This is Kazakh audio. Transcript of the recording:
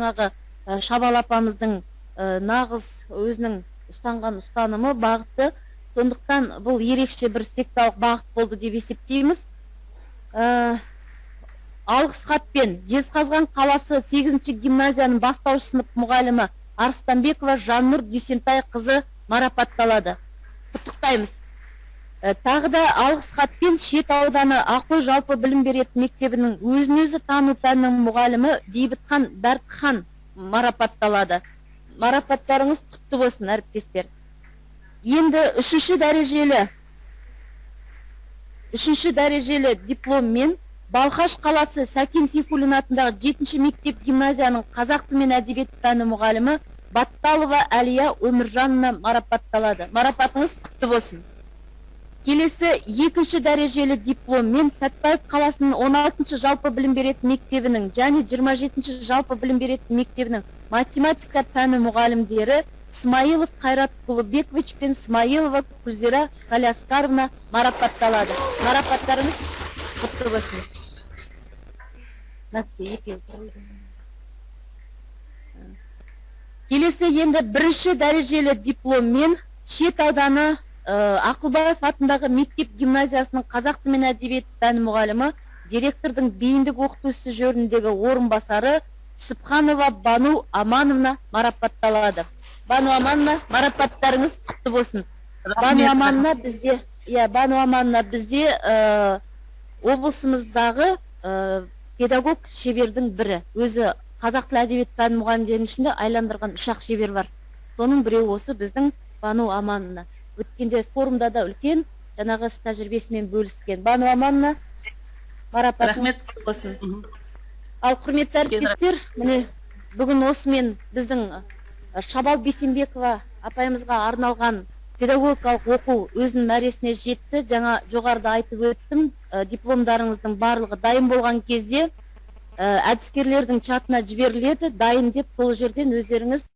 жаңағы Шабал апамыздың нағыз өзінің ұстанған ұстанымы, бағыты. Сондықтан бұл ерекше бір секталық бағыт болды деп есептейміз. Алғыс хатпен Жезқазған қаласы 8-ші гимназияның бастауыш сынып мұғалімі Арыстанбекова Жаннұр Дүйсентай қызы марапатталады. Құттықтаймыз. Тағы да алғыс хатпен Шет ауданы Ақой жалпы білім беретін мектебінің өзін-өзі тану пәнінің мұғалімі Бейбітхан Бәртхан марапатталады. Марапаттарыңыз құтты болсын, әріптестер. Енді үшінші дәрежелі дипломмен Балқаш қаласы Сәкен Сейфуллин атындағы 7-ші мектеп гимназияның қазақ тілі мен әдебиет пәні мұғалімі Батталова Әлия Өміржанына марапатталады. Марапатыңыз құтты болсын. Келесі 2-ші дәрежелі дипломмен Сәтпаев қаласының 16-ші жалпы білім беретін мектебінің және 27-ші жалпы білім беретін мектебінің математика пәні мұғалімдері Смаилов Қайрат Құлыбекович пен Смаилова Күзира Қаляскаровна марапатталады. Марапаттарыңыз құтты болсын. Келесі енді 1-ші дәрежелі дипломмен Шет ауданы Ақылбаев атындағы мектеп гимназиясының қазақ тілі мен әдебиет пәні мұғалімі, директордың бейіндік оқытушысы жөніндегі орынбасары Сыпханова Бану Амановна марапатталады. Бану Амановна, марапаттарыңыз құтты болсын. Бану Амановна бізде облысымыздағы педагог шебердің бірі. Өзі қазақ тілі әдебиет пәні мұғалімдерінің ішінде айландырған 3-ақ шебер бар. Соның біреуі осы біздің Бану Амановна. Өткенде форумда да үлкен жаңағы тәжірибесімен бөліскен. Бану Амановна, марапатыңыз құтты болсын. Ал құрметті әріптестер, міне бүгін осымен біздің Шабал Бейсенбекова апайымызға арналған педагогикалық оқу өзінің мәресіне жетті. Жаңа жоғарыда айтып өттім, дипломдарыңыздың барлығы дайын болған кезде әдіскерлердің чатына жіберіледі, дайын деп сол жерден өздеріңіз